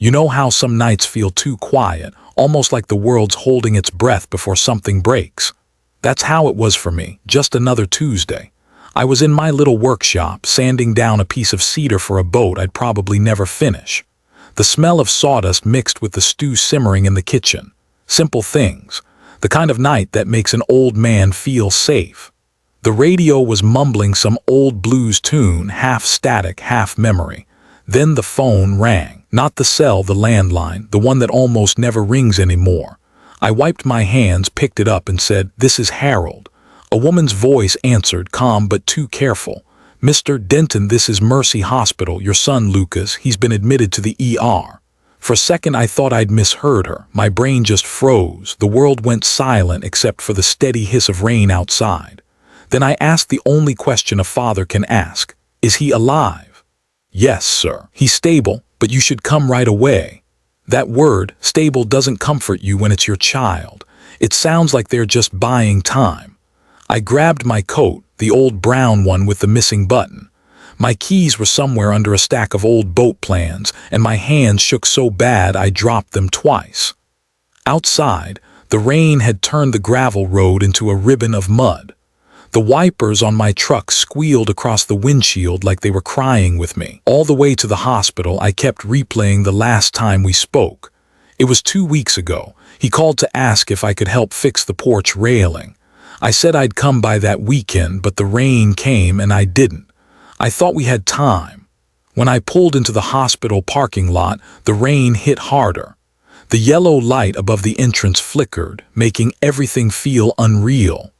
You know how some nights feel too quiet, almost like the world's holding its breath before something breaks? That's how it was for me, just another Tuesday. I was in my little workshop, sanding down a piece of cedar for a boat I'd probably never finish. The smell of sawdust mixed with the stew simmering in the kitchen. Simple things. The kind of night that makes an old man feel safe. The radio was mumbling some old blues tune, half static, half memory. Then the phone rang. Not the cell, the landline, the one that almost never rings anymore. I wiped my hands, picked it up and said, "This is Harold." A woman's voice answered, calm but too careful. "Mr. Denton, this is Mercy Hospital. Your son, Lucas, he's been admitted to the ER." For a second I thought I'd misheard her. My brain just froze. The world went silent except for the steady hiss of rain outside. Then I asked the only question a father can ask. "Is he alive?" "Yes, sir. He's stable, but you should come right away." That word, stable, doesn't comfort you when it's your child. It sounds like they're just buying time. I grabbed my coat, the old brown one with the missing button. My keys were somewhere under a stack of old boat plans, and my hands shook so bad I dropped them twice. Outside, the rain had turned the gravel road into a ribbon of mud. The wipers on my truck squealed across the windshield like they were crying with me. All the way to the hospital, I kept replaying the last time we spoke. It was 2 weeks ago. He called to ask if I could help fix the porch railing. I said I'd come by that weekend, but the rain came and I didn't. I thought we had time. When I pulled into the hospital parking lot, the rain hit harder. The yellow light above the entrance flickered, making everything feel unreal.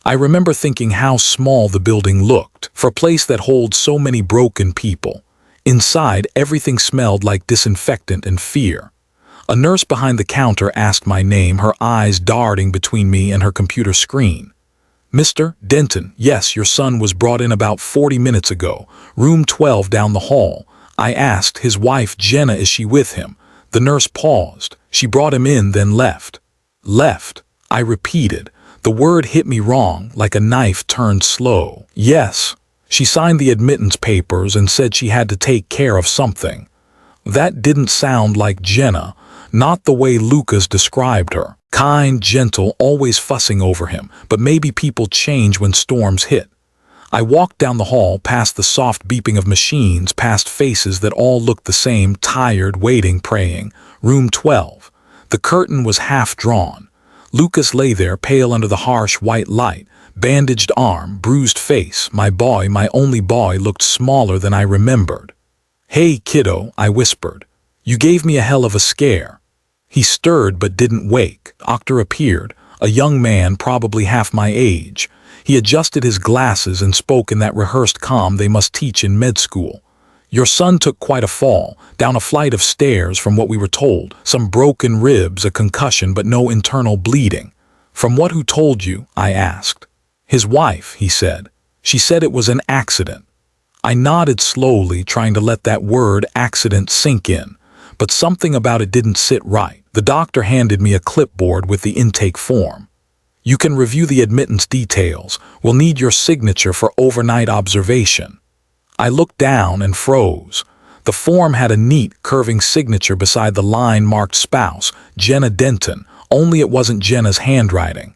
I remember thinking how small the building looked, for a place that holds so many broken people. Inside, everything smelled like disinfectant and fear. A nurse behind the counter asked my name, her eyes darting between me and her computer screen. "Mr. Denton, yes, your son was brought in about 40 minutes ago, room 12 down the hall." I asked, "His wife, Jenna, is she with him?" The nurse paused. "She brought him in, then left." "Left?" I repeated. The word hit me wrong, like a knife turned slow. "Yes. She signed the admittance papers and said she had to take care of something." That didn't sound like Jenna, not the way Lucas described her. Kind, gentle, always fussing over him, but maybe people change when storms hit. I walked down the hall, past the soft beeping of machines, past faces that all looked the same, tired, waiting, praying. Room 12. The curtain was half drawn. Lucas lay there, pale under the harsh white light, bandaged arm, bruised face. My boy, my only boy, looked smaller than I remembered. "Hey, kiddo," I whispered. "You gave me a hell of a scare." He stirred but didn't wake. Doctor appeared, a young man, probably half my age. He adjusted his glasses and spoke in that rehearsed calm they must teach in med school. "Your son took quite a fall, down a flight of stairs from what we were told. Some broken ribs, a concussion, but no internal bleeding." "From what, who told you?" I asked. "His wife," he said. "She said it was an accident." I nodded slowly, trying to let that word accident sink in, but something about it didn't sit right. The doctor handed me a clipboard with the intake form. "You can review the admittance details. We'll need your signature for overnight observation." I looked down and froze. The form had a neat, curving signature beside the line marked spouse, Jenna Denton, only it wasn't Jenna's handwriting.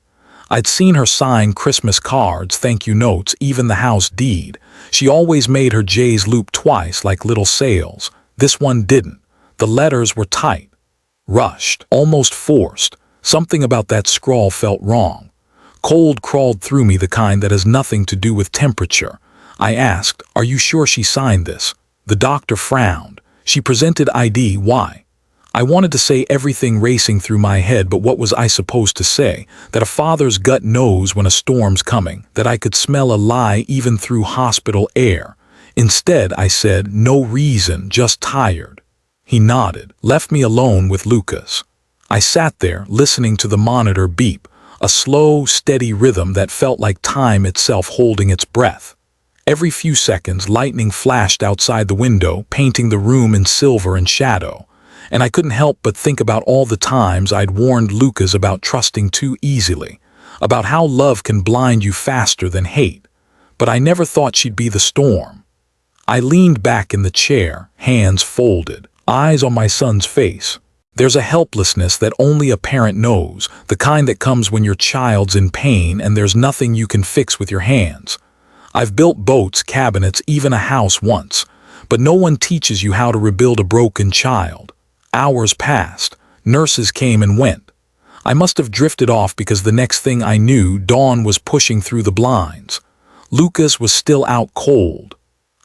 I'd seen her sign Christmas cards, thank you notes, even the house deed. She always made her J's loop twice like little sails. This one didn't. The letters were tight, rushed, almost forced. Something about that scrawl felt wrong. Cold crawled through me, the kind that has nothing to do with temperature. I asked, "Are you sure she signed this?" The doctor frowned. "She presented ID, why?" I wanted to say everything racing through my head, but what was I supposed to say? That a father's gut knows when a storm's coming, that I could smell a lie even through hospital air. Instead, I said, "No reason, just tired." He nodded, left me alone with Lucas. I sat there, listening to the monitor beep, a slow, steady rhythm that felt like time itself holding its breath. Every few seconds, lightning flashed outside the window, painting the room in silver and shadow. And I couldn't help but think about all the times I'd warned Lucas about trusting too easily, about how love can blind you faster than hate. But I never thought she'd be the storm. I leaned back in the chair, hands folded. eyes on my son's face. There's a helplessness that only a parent knows, the kind that comes when your child's in pain and there's nothing you can fix with your hands. I've built boats, cabinets, even a house once, but no one teaches you how to rebuild a broken child. Hours passed. Nurses came and went. I must have drifted off because the next thing I knew, dawn was pushing through the blinds. Lucas was still out cold.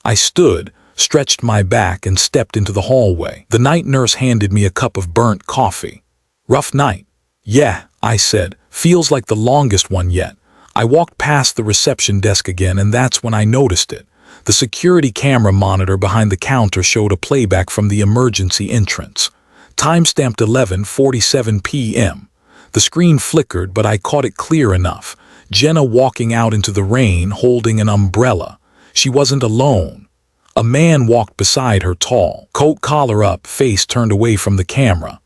I stood, stretched my back, and stepped into the hallway. The night nurse handed me a cup of burnt coffee. Rough night. Yeah, I said. Feels like the longest one yet. I walked past the reception desk again, and that's when I noticed it. The security camera monitor behind the counter showed a playback from the emergency entrance. Timestamped 11:47 p.m. The screen flickered, but I caught it clear enough. Jenna walking out into the rain holding an umbrella. She wasn't alone. A man walked beside her, tall, coat collar up, face turned away from the camera.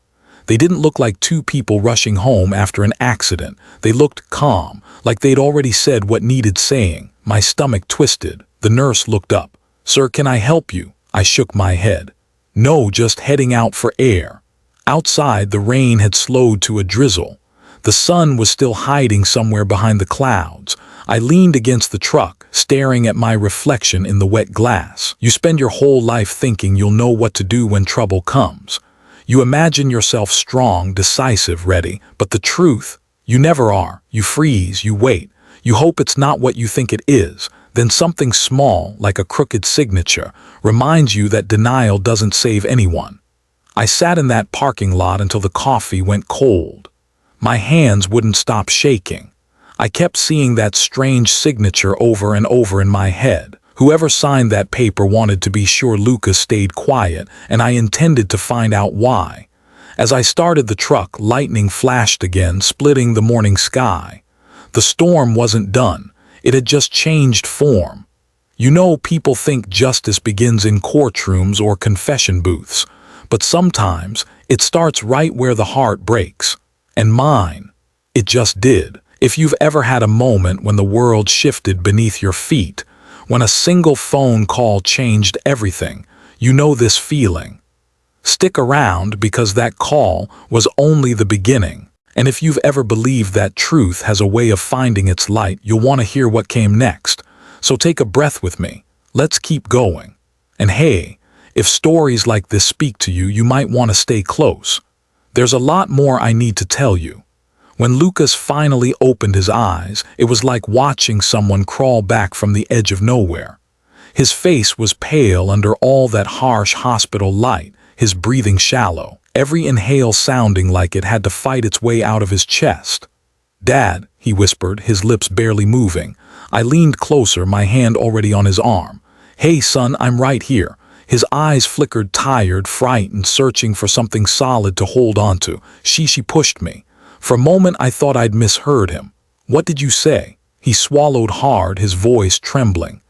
They didn't look like two people rushing home after an accident. They looked calm, like they'd already said what needed saying. My stomach twisted. The nurse looked up. "Sir, can I help you?" I shook my head. "No, just heading out for air." Outside, the rain had slowed to a drizzle. The sun was still hiding somewhere behind the clouds. I leaned against the truck, staring at my reflection in the wet glass. You spend your whole life thinking you'll know what to do when trouble comes. You imagine yourself strong, decisive, ready, but the truth, you never are. You freeze, you wait. You hope it's not what you think it is. Then something small, like a crooked signature, reminds you that denial doesn't save anyone. I sat in that parking lot until the coffee went cold. My hands wouldn't stop shaking. I kept seeing that strange signature over and over in my head. Whoever signed that paper wanted to be sure Lucas stayed quiet, and I intended to find out why. As I started the truck, lightning flashed again, splitting the morning sky. The storm wasn't done. It had just changed form. You know, people think justice begins in courtrooms or confession booths, but sometimes it starts right where the heart breaks. And mine, it just did. If you've ever had a moment when the world shifted beneath your feet, when a single phone call changed everything, you know this feeling. Stick around, because that call was only the beginning. And if you've ever believed that truth has a way of finding its light, you'll want to hear what came next. So take a breath with me. Let's keep going. And hey, if stories like this speak to you, you might want to stay close. There's a lot more I need to tell you. When Lucas finally opened his eyes, it was like watching someone crawl back from the edge of nowhere. His face was pale under all that harsh hospital light, his breathing shallow, every inhale sounding like it had to fight its way out of his chest. "Dad," he whispered, his lips barely moving. I leaned closer, my hand already on his arm. "Hey, son, I'm right here." His eyes flickered, tired, frightened, searching for something solid to hold onto. She pushed me. For a moment I thought I'd misheard him. "What did you say?" He swallowed hard, his voice trembling.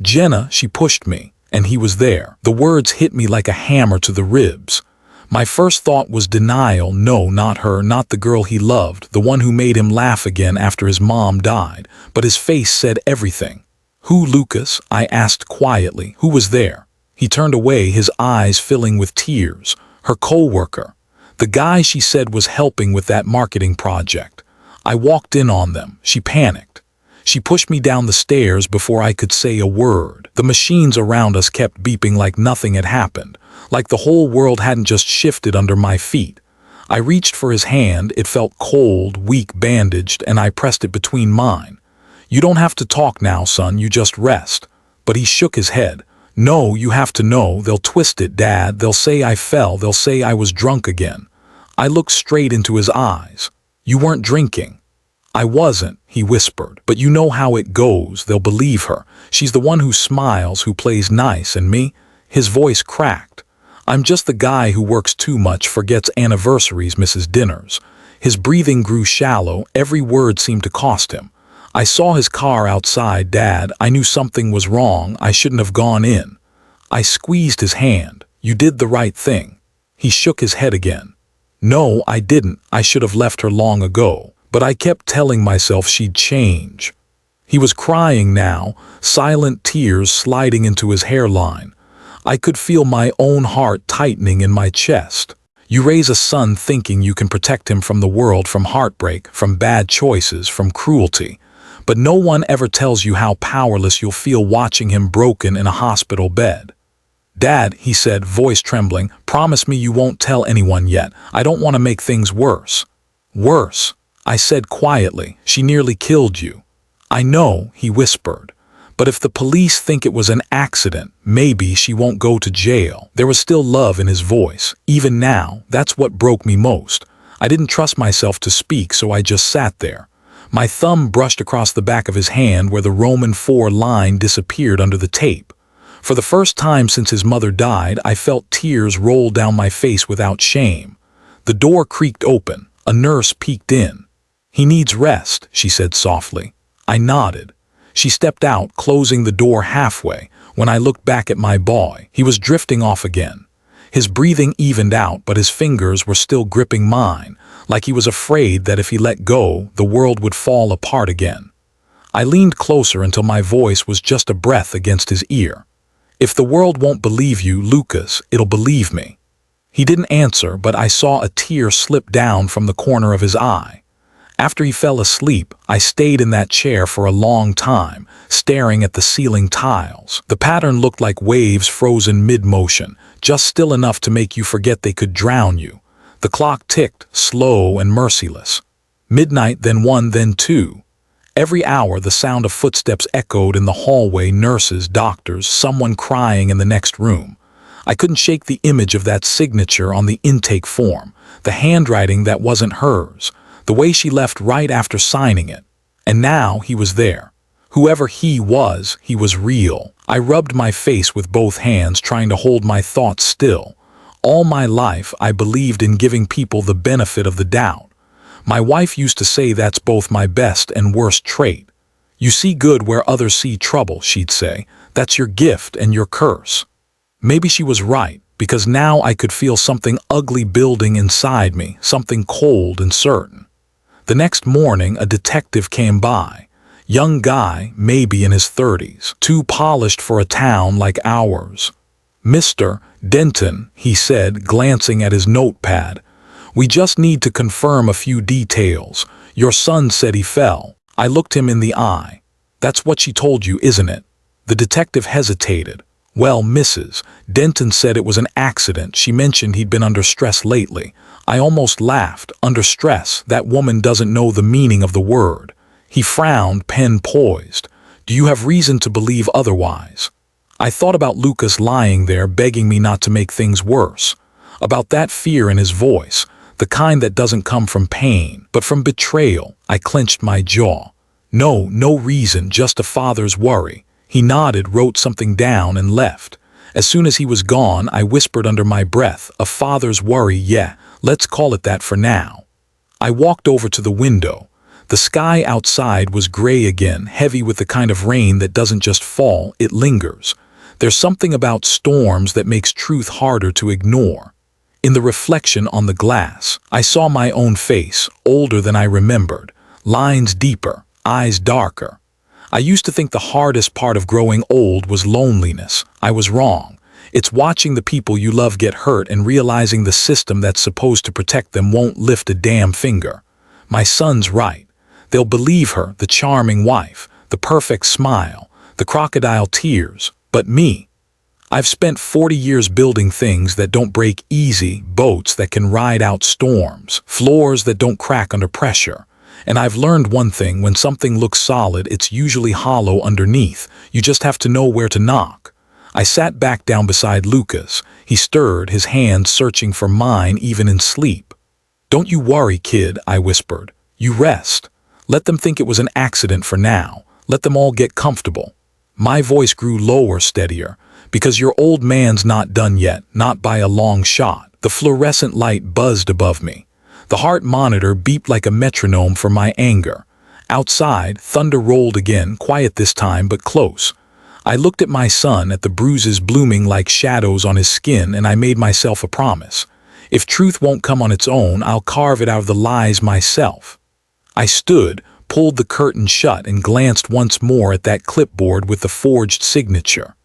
"Jenna," she pushed me, and he was there. The words hit me like a hammer to the ribs. My first thought was denial. No, not her, not the girl he loved, the one who made him laugh again after his mom died. But his face said everything. "Who, Lucas?" I asked quietly. "Who was there?" He turned away, his eyes filling with tears. "Her co-worker. The guy she said was helping with that marketing project. I walked in on them." She panicked. She pushed me down the stairs before I could say a word. The machines around us kept beeping like nothing had happened, like the whole world hadn't just shifted under my feet. I reached for his hand. It felt cold, weak, bandaged, and I pressed it between mine. "You don't have to talk now, son, you just rest." But he shook his head. "No, you have to know. They'll twist it, Dad. They'll say I fell. They'll say I was drunk again." I looked straight into his eyes. "You weren't drinking." "I wasn't," he whispered. "But you know how it goes. They'll believe her. She's the one who smiles, who plays nice, and me?" His voice cracked. "I'm just the guy who works too much, forgets anniversaries, misses dinners." His breathing grew shallow. Every word seemed to cost him. "I saw his car outside, Dad. I knew something was wrong. I shouldn't have gone in." I squeezed his hand. "You did the right thing." He shook his head again. "No, I didn't. I should have left her long ago. But I kept telling myself she'd change." He was crying now, silent tears sliding into his hairline. I could feel my own heart tightening in my chest. You raise a son thinking you can protect him from the world, from heartbreak, from bad choices, from cruelty. But no one ever tells you how powerless you'll feel watching him broken in a hospital bed. "Dad," he said, voice trembling, "promise me you won't tell anyone yet. I don't want to make things worse." "Worse," I said quietly. "She nearly killed you." "I know," he whispered. "But if the police think it was an accident, maybe she won't go to jail." There was still love in his voice. Even now, that's what broke me most. I didn't trust myself to speak, so I just sat there. My thumb brushed across the back of his hand where the Roman 4 line disappeared under the tape. For the first time since his mother died, I felt tears roll down my face without shame. The door creaked open. A nurse peeked in. "He needs rest," she said softly. I nodded. She stepped out, closing the door halfway. When I looked back at my boy, he was drifting off again. His breathing evened out, but his fingers were still gripping mine, like he was afraid that if he let go, the world would fall apart again. I leaned closer until my voice was just a breath against his ear. "If the world won't believe you, Lucas, it'll believe me." He didn't answer, but I saw a tear slip down from the corner of his eye. After he fell asleep, I stayed in that chair for a long time, staring at the ceiling tiles. The pattern looked like waves frozen mid-motion, just still enough to make you forget they could drown you. The clock ticked, slow and merciless. Midnight, then 1, then 2. Every hour the sound of footsteps echoed in the hallway, nurses, doctors, someone crying in the next room. I couldn't shake the image of that signature on the intake form, the handwriting that wasn't hers, the way she left right after signing it. And now he was there. Whoever he was real. I rubbed my face with both hands, trying to hold my thoughts still. All my life I believed in giving people the benefit of the doubt. My wife used to say that's both my best and worst trait. "You see good where others see trouble," she'd say. "That's your gift and your curse." Maybe she was right, because now I could feel something ugly building inside me, something cold and certain. The next morning, a detective came by. Young guy, maybe in his 30s, too polished for a town like ours. "Mr. Denton," he said, glancing at his notepad. "We just need to confirm a few details. Your son said he fell." I looked him in the eye. "That's what she told you, isn't it?" The detective hesitated. "Well, Mrs. Denton said it was an accident. She mentioned he'd been under stress lately." I almost laughed. Under stress, that woman doesn't know the meaning of the word. He frowned, pen poised. "Do you have reason to believe otherwise?" I thought about Lucas lying there begging me not to make things worse. About that fear in his voice. The kind that doesn't come from pain, but from betrayal. I clenched my jaw. No reason, just a father's worry." He nodded, wrote something down, and left. As soon as he was gone, I whispered under my breath, "A father's worry, yeah, let's call it that for now." I walked over to the window. The sky outside was gray again, heavy with the kind of rain that doesn't just fall, it lingers. There's something about storms that makes truth harder to ignore. In the reflection on the glass, I saw my own face, older than I remembered, lines deeper, eyes darker. I used to think the hardest part of growing old was loneliness. I was wrong. It's watching the people you love get hurt and realizing the system that's supposed to protect them won't lift a damn finger. My son's right. They'll believe her, the charming wife, the perfect smile, the crocodile tears, but me. I've spent 40 years building things that don't break easy, boats that can ride out storms, floors that don't crack under pressure. And I've learned one thing: when something looks solid, it's usually hollow underneath. You just have to know where to knock. I sat back down beside Lucas. He stirred, his hands searching for mine even in sleep. "Don't you worry, kid," I whispered. "You rest. Let them think it was an accident for now. Let them all get comfortable." My voice grew lower, steadier. "Because your old man's not done yet, not by a long shot." The fluorescent light buzzed above me. The heart monitor beeped like a metronome for my anger. Outside, thunder rolled again, quiet this time, but close. I looked at my son, at the bruises blooming like shadows on his skin, and I made myself a promise. If truth won't come on its own, I'll carve it out of the lies myself. I stood, pulled the curtain shut, and glanced once more at that clipboard with the forged signature.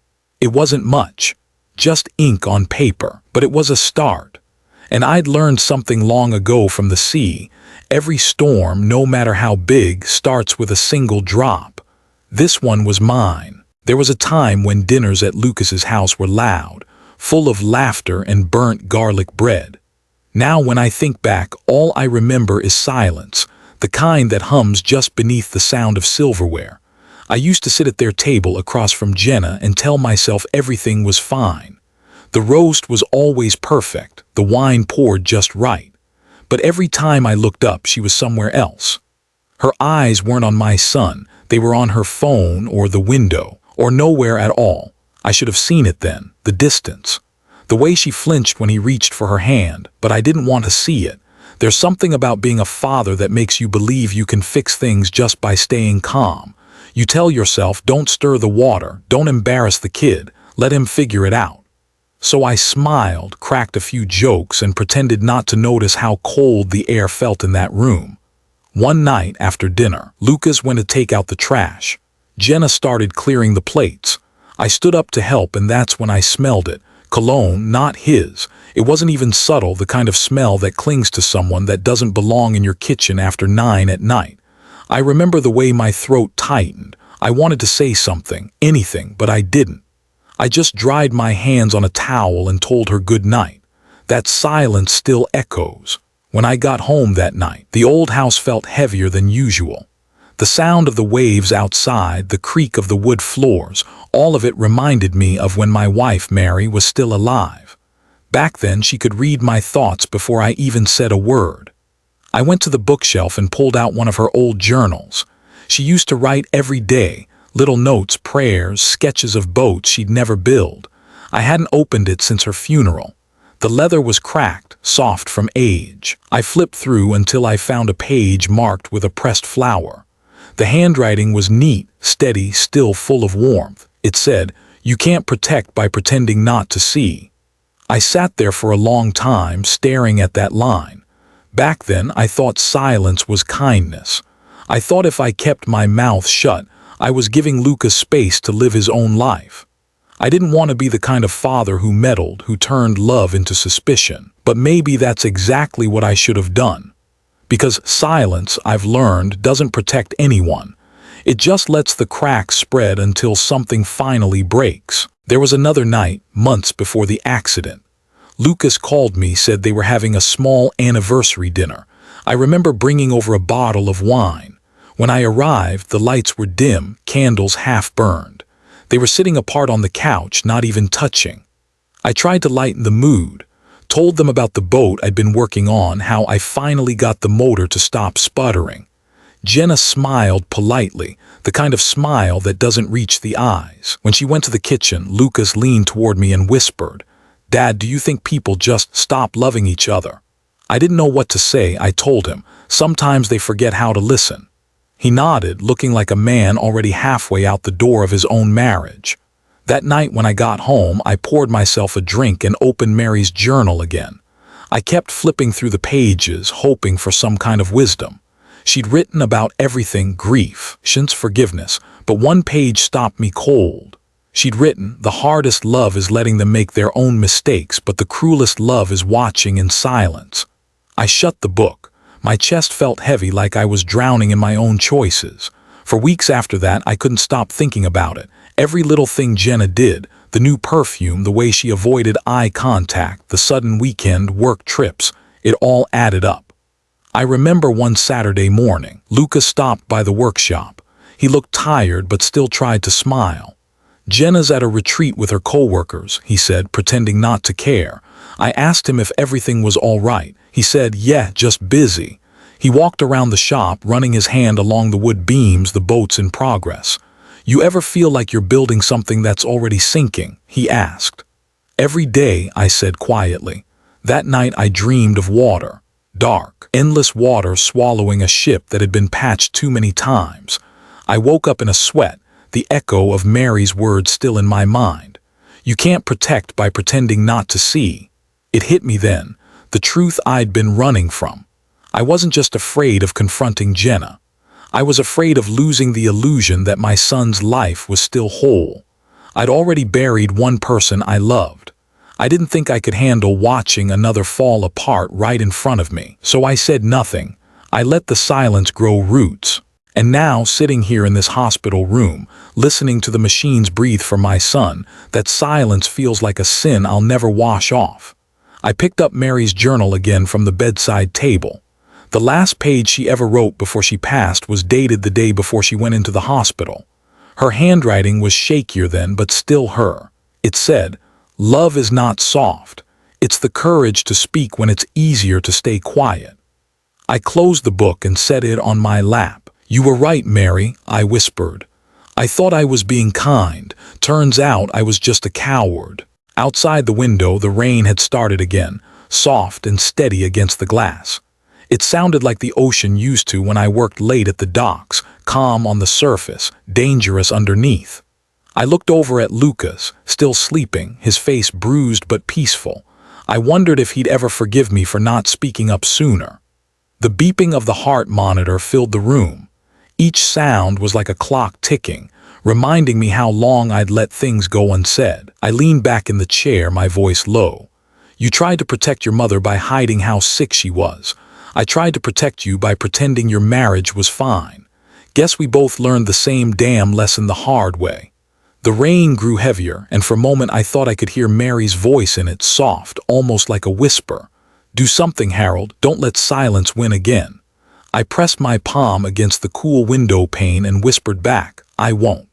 It wasn't much. just ink on paper, but it was a start. And I'd learned something long ago from the sea. Every storm, no matter how big, starts with a single drop. This one was mine. There was a time when dinners at Lucas's house were loud, full of laughter and burnt garlic bread. Now when I think back, all I remember is silence, the kind that hums just beneath the sound of silverware. I used to sit at their table across from Jenna and tell myself everything was fine. The roast was always perfect, the wine poured just right. But every time I looked up, she was somewhere else. Her eyes weren't on my son, they were on her phone or the window, or nowhere at all. I should have seen it then, the distance. The way she flinched when he reached for her hand, but I didn't want to see it. There's something about being a father that makes you believe you can fix things just by staying calm. You tell yourself, don't stir the water, don't embarrass the kid, let him figure it out. So I smiled, cracked a few jokes, and pretended not to notice how cold the air felt in that room. One night after dinner, Lucas went to take out the trash. Jenna started clearing the plates. I stood up to help, and that's when I smelled it. Cologne, not his. It wasn't even subtle, the kind of smell that clings to someone that doesn't belong in your kitchen after 9 at night. I remember the way my throat tightened. I wanted to say something, anything, but I didn't. I just dried my hands on a towel and told her good night. That silence still echoes. When I got home that night, the old house felt heavier than usual. The sound of the waves outside, the creak of the wood floors, all of it reminded me of when my wife, Mary, was still alive. Back then, she could read my thoughts before I even said a word. I went to the bookshelf and pulled out one of her old journals. She used to write every day, little notes, prayers, sketches of boats she'd never build. I hadn't opened it since her funeral. The leather was cracked, soft from age. I flipped through until I found a page marked with a pressed flower. The handwriting was neat, steady, still full of warmth. It said, "You can't protect by pretending not to see." I sat there for a long time, staring at that line. Back then, I thought silence was kindness. I thought if I kept my mouth shut, I was giving Lucas space to live his own life. I didn't want to be the kind of father who meddled, who turned love into suspicion. But maybe that's exactly what I should have done. Because silence, I've learned, doesn't protect anyone. It just lets the cracks spread until something finally breaks. There was another night, months before the accident. Lucas called me, said they were having a small anniversary dinner. I remember bringing over a bottle of wine. When I arrived, the lights were dim, candles half burned. They were sitting apart on the couch, not even touching. I tried to lighten the mood. Told them about the boat I'd been working on, how I finally got the motor to stop sputtering. Jenna smiled politely, the kind of smile that doesn't reach the eyes. When she went to the kitchen, Lucas leaned toward me and whispered, "Dad, do you think people just stop loving each other?" I didn't know what to say. I told him, sometimes they forget how to listen. He nodded, looking like a man already halfway out the door of his own marriage. That night when I got home, I poured myself a drink and opened Mary's journal again. I kept flipping through the pages, hoping for some kind of wisdom. She'd written about everything, grief, patience, forgiveness, but one page stopped me cold. She'd written, "The hardest love is letting them make their own mistakes, but the cruelest love is watching in silence." I shut the book. My chest felt heavy, like I was drowning in my own choices. For weeks after that, I couldn't stop thinking about it. Every little thing Jenna did, the new perfume, the way she avoided eye contact, the sudden weekend work trips, it all added up. I remember one Saturday morning, Lucas stopped by the workshop. He looked tired but still tried to smile. "Jenna's at a retreat with her coworkers," he said, pretending not to care. I asked him if everything was all right. He said, "Yeah, just busy." He walked around the shop, running his hand along the wood beams, the boats in progress. "You ever feel like you're building something that's already sinking?" he asked. "Every day," I said quietly. That night I dreamed of water. Dark, endless water swallowing a ship that had been patched too many times. I woke up in a sweat, the echo of Mary's words still in my mind. "You can't protect by pretending not to see." It hit me then, the truth I'd been running from. I wasn't just afraid of confronting Jenna. I was afraid of losing the illusion that my son's life was still whole. I'd already buried one person I loved. I didn't think I could handle watching another fall apart right in front of me, so I said nothing. I let the silence grow roots. And now, sitting here in this hospital room, listening to the machines breathe for my son, that silence feels like a sin I'll never wash off. I picked up Mary's journal again from the bedside table. The last page she ever wrote before she passed was dated the day before she went into the hospital. Her handwriting was shakier then, but still her. It said, "Love is not soft. It's the courage to speak when it's easier to stay quiet." I closed the book and set it on my lap. "You were right, Mary," I whispered. "I thought I was being kind. Turns out I was just a coward." Outside the window, the rain had started again, soft and steady against the glass. It sounded like the ocean used to when I worked late at the docks, calm on the surface, dangerous underneath. I looked over at Lucas, still sleeping, his face bruised but peaceful. I wondered if he'd ever forgive me for not speaking up sooner. The beeping of the heart monitor filled the room. Each sound was like a clock ticking, reminding me how long I'd let things go unsaid. I leaned back in the chair, my voice low. "You tried to protect your mother by hiding how sick she was. I tried to protect you by pretending your marriage was fine. Guess we both learned the same damn lesson the hard way." The rain grew heavier, and for a moment I thought I could hear Mary's voice in it, soft, almost like a whisper. "Do something, Harold. Don't let silence win again." I pressed my palm against the cool window pane and whispered back, "I won't."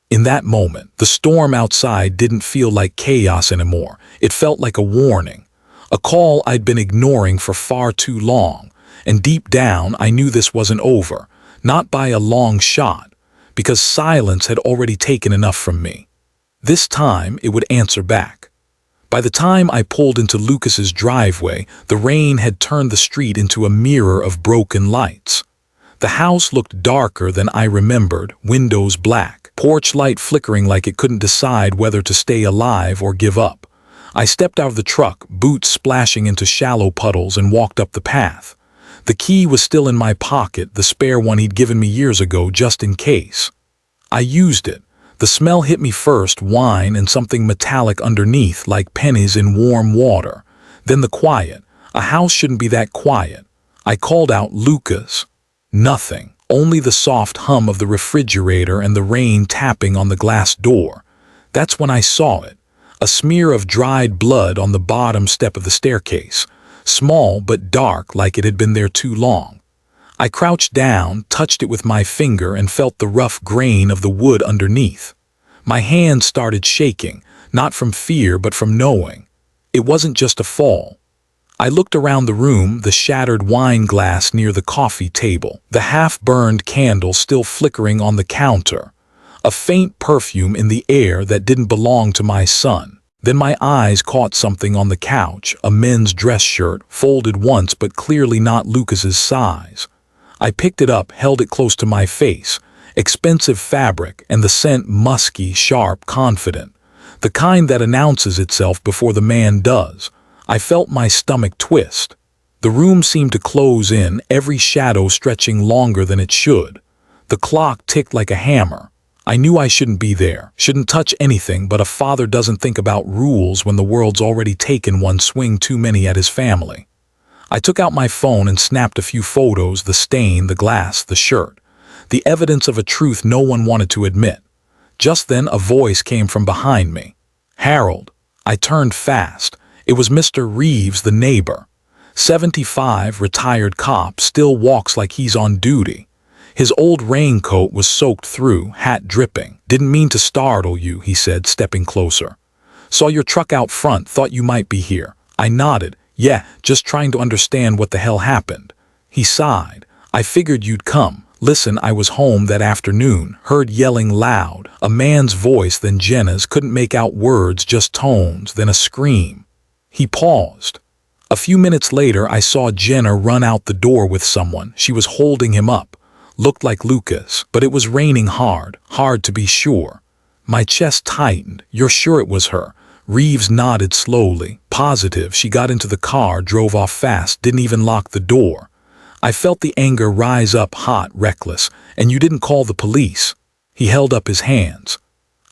In that moment, the storm outside didn't feel like chaos anymore. It felt like a warning. A call I'd been ignoring for far too long, and deep down I knew this wasn't over, not by a long shot, because silence had already taken enough from me. This time it would answer back. By the time I pulled into Lucas's driveway, the rain had turned the street into a mirror of broken lights. The house looked darker than I remembered, windows black, porch light flickering like it couldn't decide whether to stay alive or give up. I stepped out of the truck, boots splashing into shallow puddles, and walked up the path. The key was still in my pocket, the spare one he'd given me years ago just in case. I used it. The smell hit me first, wine and something metallic underneath, like pennies in warm water. Then the quiet. A house shouldn't be that quiet. I called out, "Lucas." Nothing. Only the soft hum of the refrigerator and the rain tapping on the glass door. That's when I saw it. A smear of dried blood on the bottom step of the staircase. Small but dark, like it had been there too long. I crouched down, touched it with my finger, and felt the rough grain of the wood underneath. My hands started shaking, not from fear but from knowing. It wasn't just a fall. I looked around the room, the shattered wine glass near the coffee table, the half-burned candle still flickering on the counter, a faint perfume in the air that didn't belong to my son. Then my eyes caught something on the couch, a men's dress shirt, folded once but clearly not Lucas's size. I picked it up, held it close to my face. Expensive fabric, and the scent musky, sharp, confident. The kind that announces itself before the man does. I felt my stomach twist. The room seemed to close in, every shadow stretching longer than it should. The clock ticked like a hammer. I knew I shouldn't be there, shouldn't touch anything, but a father doesn't think about rules when the world's already taken one swing too many at his family. I took out my phone and snapped a few photos, the stain, the glass, the shirt. The evidence of a truth no one wanted to admit. Just then a voice came from behind me. "Harold." I turned fast. It was Mr. Reeves, the neighbor. 75, retired cop, still walks like he's on duty. His old raincoat was soaked through, hat dripping. "Didn't mean to startle you," he said, stepping closer. "Saw your truck out front, thought you might be here." I nodded. "Yeah, just trying to understand what the hell happened." He sighed. "I figured you'd come. Listen, I was home that afternoon, heard yelling loud, a man's voice, then Jenna's, couldn't make out words, just tones, then a scream." He paused. A few minutes later, I saw Jenna run out the door with someone. She was holding him up. Looked like Lucas, but it was raining hard to be sure. My chest tightened. "You're sure it was her?" Reeves nodded slowly. "Positive. She got into the car, drove off fast, didn't even lock the door." I felt the anger rise up, hot, reckless. "And you didn't call the police?" He held up his hands.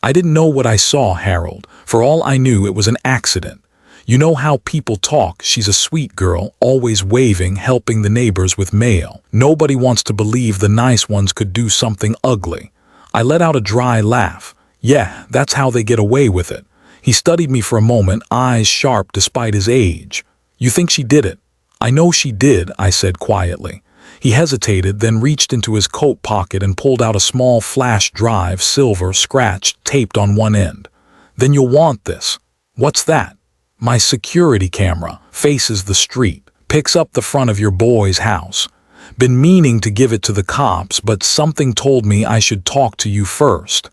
I didn't know what I saw, Harold. For all I knew, it was an accident. You know how people talk, she's a sweet girl, always waving, helping the neighbors with mail. Nobody wants to believe the nice ones could do something ugly. I let out a dry laugh. Yeah, that's how they get away with it. He studied me for a moment, eyes sharp despite his age. You think she did it? I know she did, I said quietly. He hesitated, then reached into his coat pocket and pulled out a small flash drive, silver, scratched, taped on one end. Then you'll want this. What's that? My security camera, faces the street, picks up the front of your boy's house. Been meaning to give it to the cops, but something told me I should talk to you first.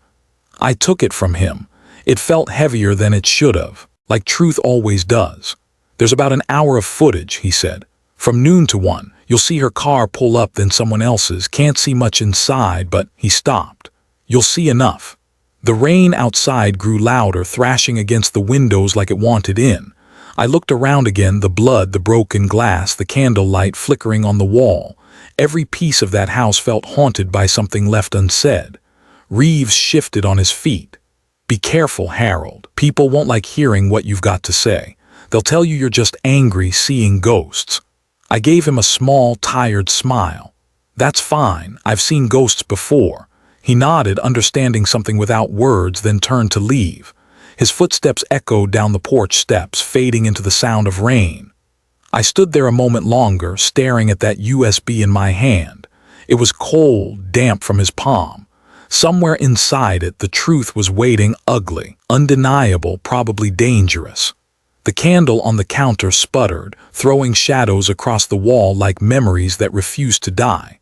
I took it from him. It felt heavier than it should have, like truth always does. There's about an hour of footage, he said. From noon to 1, you'll see her car pull up, then someone else's. Can't see much inside, but he stopped. You'll see enough. The rain outside grew louder, thrashing against the windows like it wanted in. I looked around again, the blood, the broken glass, the candlelight flickering on the wall. Every piece of that house felt haunted by something left unsaid. Reeves shifted on his feet. Be careful, Harold. People won't like hearing what you've got to say. They'll tell you you're just angry seeing ghosts. I gave him a small, tired smile. That's fine. I've seen ghosts before. He nodded, understanding something without words, then turned to leave. His footsteps echoed down the porch steps, fading into the sound of rain. I stood there a moment longer, staring at that USB in my hand. It was cold, damp from his palm. Somewhere inside it, the truth was waiting, ugly, undeniable, probably dangerous. The candle on the counter sputtered, throwing shadows across the wall like memories that refused to die.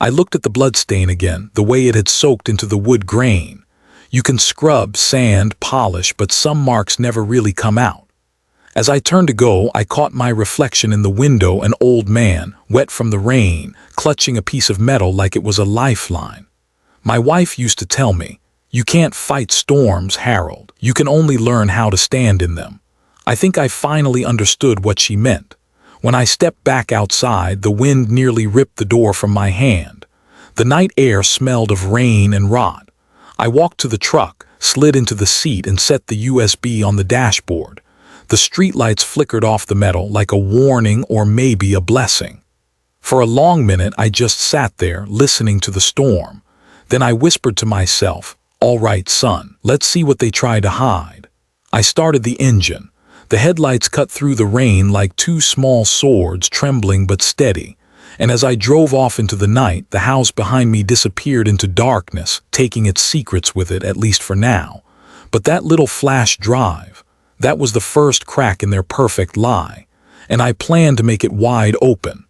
I looked at the bloodstain again, the way it had soaked into the wood grain. You can scrub, sand, polish, but some marks never really come out. As I turned to go, I caught my reflection in the window, an old man, wet from the rain, clutching a piece of metal like it was a lifeline. My wife used to tell me, you can't fight storms, Harold. You can only learn how to stand in them. I think I finally understood what she meant. When I stepped back outside, the wind nearly ripped the door from my hand. The night air smelled of rain and rot. I walked to the truck, slid into the seat, and set the USB on the dashboard. The streetlights flickered off the metal like a warning or maybe a blessing. For a long minute, I just sat there, listening to the storm. Then I whispered to myself, all right, son, let's see what they try to hide. I started the engine. The headlights cut through the rain like two small swords, trembling but steady. And as I drove off into the night, the house behind me disappeared into darkness, taking its secrets with it, at least for now. But that little flash drive, that was the first crack in their perfect lie. And I planned to make it wide open.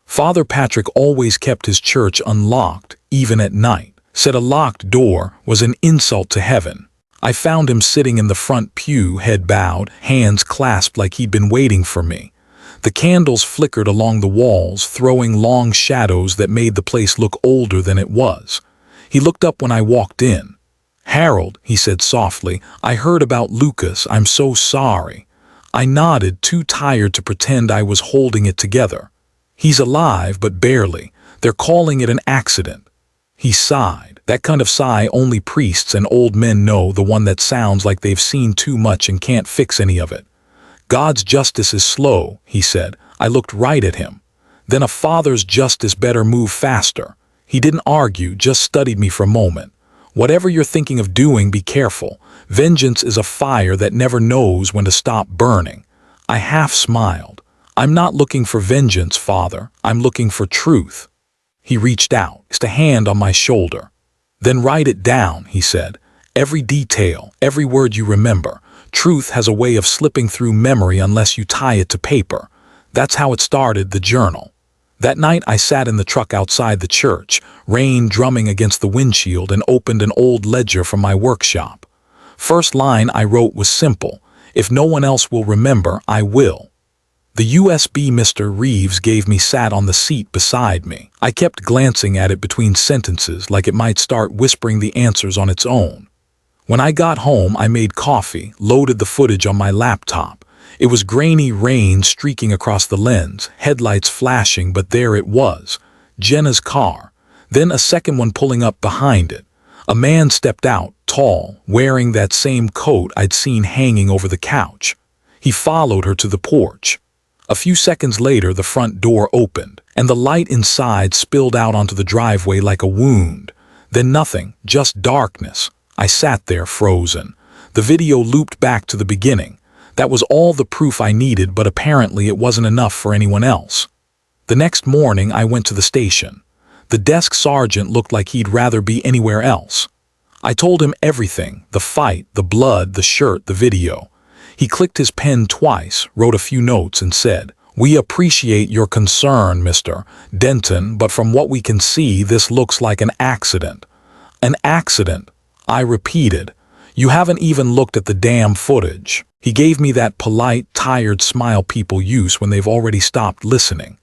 Father Patrick always kept his church unlocked, even at night. Said a locked door was an insult to heaven. I found him sitting in the front pew, head bowed, hands clasped like he'd been waiting for me. The candles flickered along the walls, throwing long shadows that made the place look older than it was. He looked up when I walked in. Harold, he said softly, I heard about Lucas. I'm so sorry. I nodded, too tired to pretend I was holding it together. He's alive, but barely. They're calling it an accident. He sighed. That kind of sigh only priests and old men know, the one that sounds like they've seen too much and can't fix any of it. God's justice is slow, he said. I looked right at him. Then a father's justice better move faster. He didn't argue, just studied me for a moment. Whatever you're thinking of doing, be careful. Vengeance is a fire that never knows when to stop burning. I half smiled. I'm not looking for vengeance, Father. I'm looking for truth. He reached out, a hand on my shoulder. Then write it down, he said. Every detail, every word you remember. Truth has a way of slipping through memory unless you tie it to paper. That's how it started, the journal. That night I sat in the truck outside the church, rain drumming against the windshield, and opened an old ledger from my workshop. First line I wrote was simple. If no one else will remember, I will. The USB Mr. Reeves gave me sat on the seat beside me. I kept glancing at it between sentences like it might start whispering the answers on its own. When I got home, I made coffee, loaded the footage on my laptop. It was grainy rain streaking across the lens, headlights flashing, but there it was, Jenna's car. Then a second one pulling up behind it. A man stepped out, tall, wearing that same coat I'd seen hanging over the couch. He followed her to the porch. A few seconds later, the front door opened, and the light inside spilled out onto the driveway like a wound. Then nothing, just darkness. I sat there, frozen. The video looped back to the beginning. That was all the proof I needed, but apparently it wasn't enough for anyone else. The next morning, I went to the station. The desk sergeant looked like he'd rather be anywhere else. I told him everything, the fight, the blood, the shirt, the video. He clicked his pen twice, wrote a few notes, and said, "We appreciate your concern, Mr. Denton, but from what we can see, this looks like an accident." "An accident?" I repeated. "You haven't even looked at the damn footage." He gave me that polite, tired smile people use when they've already stopped listening.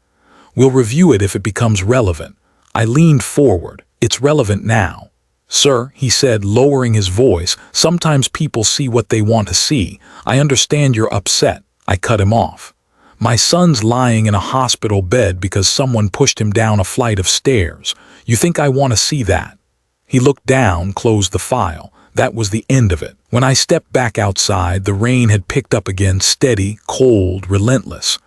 "We'll review it if it becomes relevant." I leaned forward. "It's relevant now." "Sir," he said, lowering his voice, "sometimes people see what they want to see. I understand you're upset." I cut him off. "My son's lying in a hospital bed because someone pushed him down a flight of stairs. You think I want to see that?" He looked down, closed the file. That was the end of it. When I stepped back outside, the rain had picked up again, steady, cold, relentless.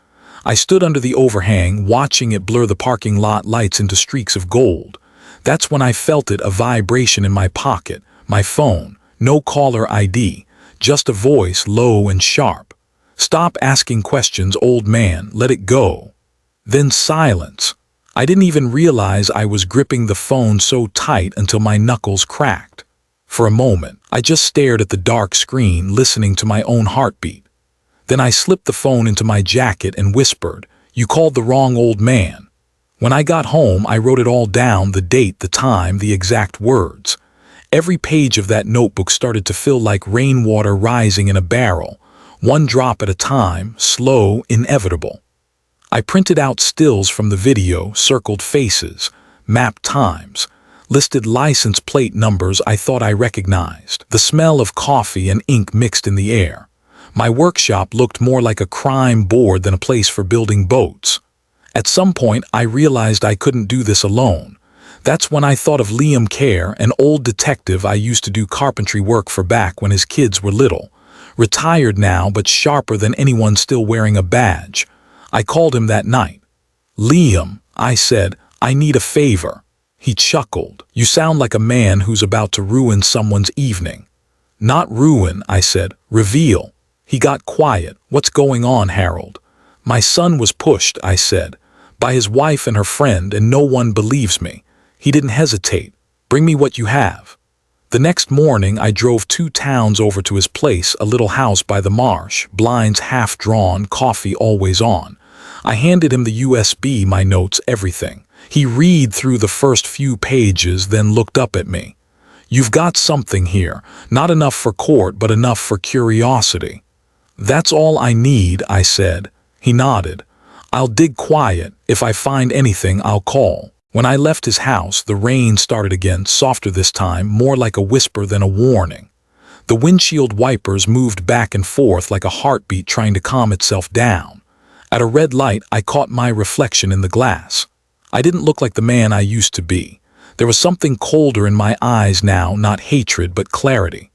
I stood under the overhang, watching it blur the parking lot lights into streaks of gold. That's when I felt it, a vibration in my pocket, my phone, no caller ID, just a voice, low and sharp. "Stop asking questions, old man, let it go." Then silence. I didn't even realize I was gripping the phone so tight until my knuckles cracked. For a moment, I just stared at the dark screen, listening to my own heartbeat. Then I slipped the phone into my jacket and whispered, "You called the wrong old man." When I got home, I wrote it all down, the date, the time, the exact words. Every page of that notebook started to feel like rainwater rising in a barrel, one drop at a time, slow, inevitable. I printed out stills from the video, circled faces, mapped times, listed license plate numbers I thought I recognized. The smell of coffee and ink mixed in the air. My workshop looked more like a crime board than a place for building boats. At some point, I realized I couldn't do this alone. That's when I thought of Liam Kerr, an old detective I used to do carpentry work for back when his kids were little. Retired now, but sharper than anyone still wearing a badge. I called him that night. "Liam," I said, "I need a favor." He chuckled. "You sound like a man who's about to ruin someone's evening." "Not ruin," I said, "reveal." He got quiet. "What's going on, Harold?" "My son was pushed," I said, "by his wife and her friend, and no one believes me." He didn't hesitate. "Bring me what you have." The next morning, I drove 2 towns over to his place, a little house by the marsh, blinds half drawn, coffee always on. I handed him the USB, my notes, everything. He read through the first few pages, then looked up at me. "You've got something here, not enough for court, but enough for curiosity." "That's all I need," I said. He nodded. "I'll dig quiet. If I find anything, I'll call." When I left his house, the rain started again, softer this time, more like a whisper than a warning. The windshield wipers moved back and forth like a heartbeat trying to calm itself down. At a red light, I caught my reflection in the glass. I didn't look like the man I used to be. There was something colder in my eyes now, not hatred, but clarity.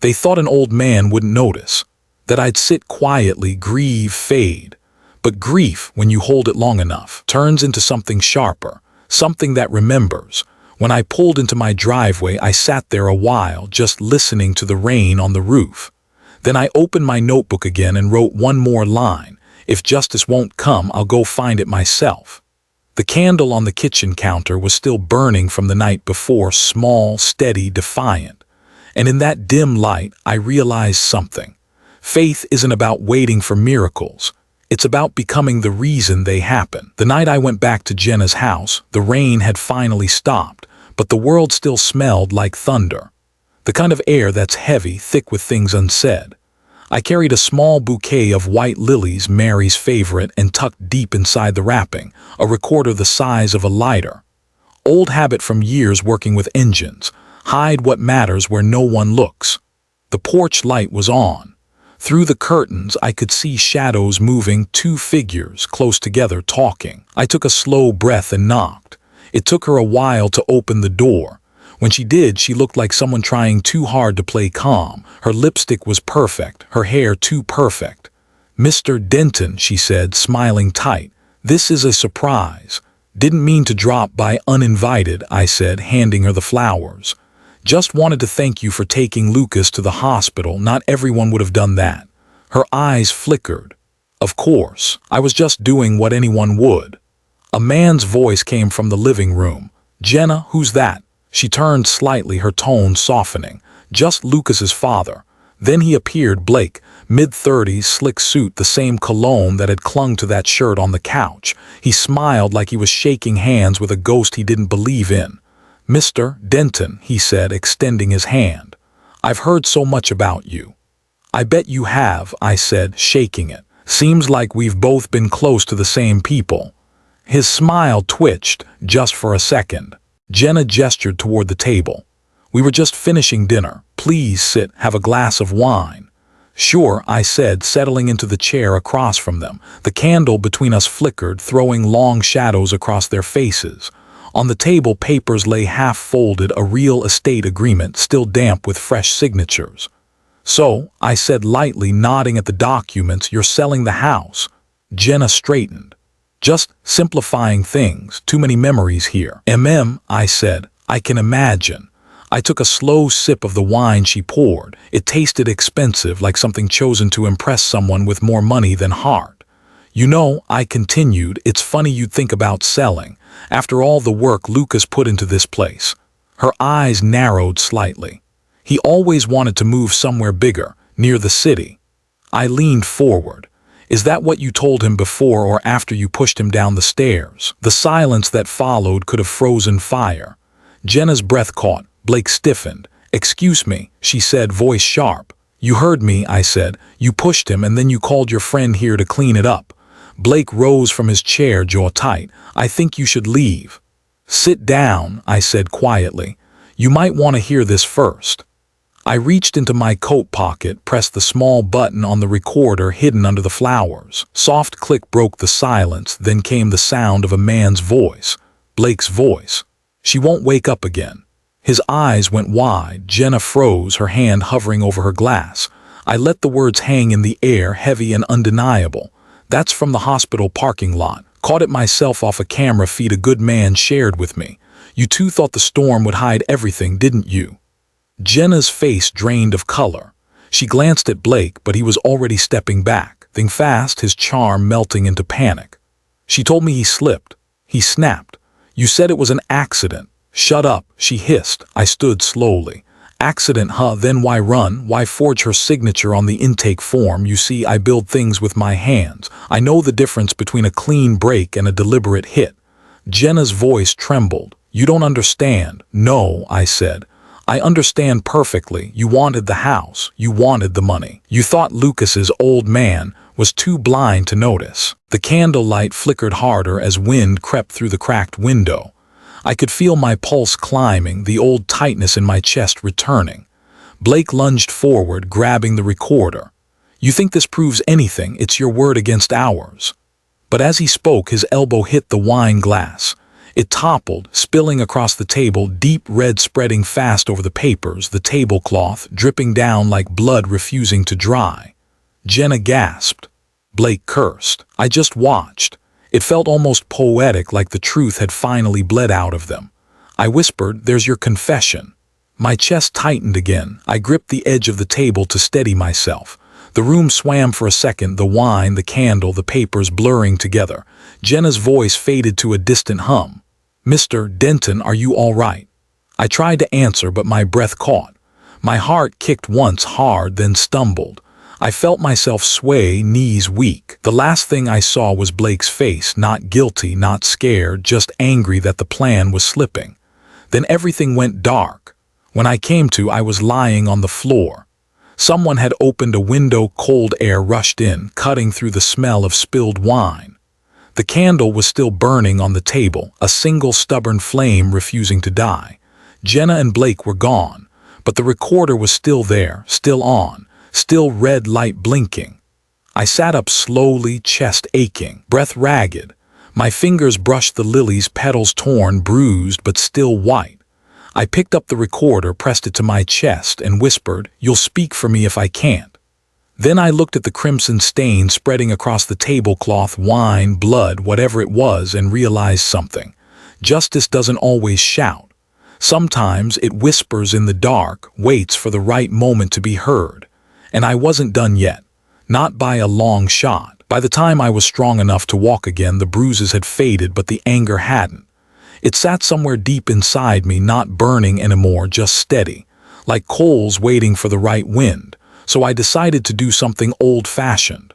They thought an old man wouldn't notice, that I'd sit quietly, grieve, fade. But grief, when you hold it long enough, turns into something sharper, something that remembers. When I pulled into my driveway, I sat there a while, just listening to the rain on the roof. Then I opened my notebook again and wrote one more line. "If justice won't come, I'll go find it myself." The candle on the kitchen counter was still burning from the night before, small, steady, defiant. And in that dim light, I realized something. Faith isn't about waiting for miracles. It's about becoming the reason they happen. The night I went back to Jenna's house, the rain had finally stopped, but the world still smelled like thunder. The kind of air that's heavy, thick with things unsaid. I carried a small bouquet of white lilies, Mary's favorite, and tucked deep inside the wrapping, a recorder the size of a lighter. Old habit from years working with engines. Hide what matters where no one looks. The porch light was on. Through the curtains, I could see shadows moving, 2 figures close together talking. I took a slow breath and knocked. It took her a while to open the door. When she did, she looked like someone trying too hard to play calm. Her lipstick was perfect, her hair too perfect. "Mr. Denton," she said, smiling tight, "this is a surprise." "Didn't mean to drop by uninvited," I said, handing her the flowers. "Just wanted to thank you for taking Lucas to the hospital. Not everyone would have done that." Her eyes flickered. "Of course, I was just doing what anyone would." A man's voice came from the living room. "Jenna, who's that?" She turned slightly, her tone softening. "Just Lucas's father." Then he appeared, Blake, mid-30s, slick suit, the same cologne that had clung to that shirt on the couch. He smiled like he was shaking hands with a ghost he didn't believe in. "Mr. Denton," he said, extending his hand. "I've heard so much about you." "I bet you have," I said, shaking it. "Seems like we've both been close to the same people." His smile twitched, just for a second. Jenna gestured toward the table. "We were just finishing dinner. Please sit, have a glass of wine." "Sure," I said, settling into the chair across from them. The candle between us flickered, throwing long shadows across their faces. On the table, papers lay half-folded, a real estate agreement, still damp with fresh signatures. "So," I said lightly, nodding at the documents, "you're selling the house." Jenna straightened. "Just simplifying things. Too many memories here." I said. "I can imagine." I took a slow sip of the wine she poured. It tasted expensive, like something chosen to impress someone with more money than heart. "You know," I continued, "it's funny you'd think about selling, after all the work Lucas put into this place." Her eyes narrowed slightly. "He always wanted to move somewhere bigger, near the city." I leaned forward. "Is that what you told him before or after you pushed him down the stairs?" The silence that followed could have frozen fire. Jenna's breath caught. Blake stiffened. "Excuse me," she said, voice sharp. "You heard me," I said. "You pushed him and then you called your friend here to clean it up." Blake rose from his chair, jaw tight. "I think you should leave." "Sit down," I said quietly. "You might want to hear this first." I reached into my coat pocket, pressed the small button on the recorder hidden under the flowers. Soft click broke the silence, then came the sound of a man's voice. Blake's voice. "She won't wake up again." His eyes went wide. Jenna froze, her hand hovering over her glass. I let the words hang in the air, heavy and undeniable. "That's from the hospital parking lot. Caught it myself off a camera feed a good man shared with me. You two thought the storm would hide everything, didn't you?" Jenna's face drained of color. She glanced at Blake, but he was already stepping back, think fast, his charm melting into panic. "She told me he slipped." He snapped. "You said it was an accident." "Shut up," she hissed. I stood slowly. "Accident, huh? Then why run? Why forge her signature on the intake form? You see, I build things with my hands. I know the difference between a clean break and a deliberate hit." Jenna's voice trembled. "You don't understand." "No," I said. "I understand perfectly. You wanted the house. You wanted the money. You thought Lucas's old man was too blind to notice." The candlelight flickered harder as wind crept through the cracked window. I could feel my pulse climbing, the old tightness in my chest returning. Blake lunged forward, grabbing the recorder. "You think this proves anything? It's your word against ours." But as he spoke, his elbow hit the wine glass. It toppled, spilling across the table, deep red spreading fast over the papers, the tablecloth dripping down like blood refusing to dry. Jenna gasped. Blake cursed. I just watched. It felt almost poetic, like the truth had finally bled out of them. I whispered, "There's your confession." My chest tightened again. I gripped the edge of the table to steady myself. The room swam for a second, the wine, the candle, the papers blurring together. Jenna's voice faded to a distant hum. "Mr. Denton, are you all right?" I tried to answer, but my breath caught. My heart kicked once hard, then stumbled. I felt myself sway, knees weak. The last thing I saw was Blake's face, not guilty, not scared, just angry that the plan was slipping. Then everything went dark. When I came to, I was lying on the floor. Someone had opened a window, cold air rushed in, cutting through the smell of spilled wine. The candle was still burning on the table, a single stubborn flame refusing to die. Jenna and Blake were gone, but the recorder was still there, still on. Still red light blinking. I sat up slowly, chest aching, breath ragged. My fingers brushed the lilies, petals torn, bruised, but still white. I picked up the recorder, pressed it to my chest, and whispered, "You'll speak for me if I can't." Then I looked at the crimson stain spreading across the tablecloth, wine, blood, whatever it was, and realized something. Justice doesn't always shout. Sometimes it whispers in the dark, waits for the right moment to be heard. And I wasn't done yet. Not by a long shot. By the time I was strong enough to walk again, the bruises had faded, but the anger hadn't. It sat somewhere deep inside me, not burning anymore, just steady, like coals waiting for the right wind. So I decided to do something old-fashioned.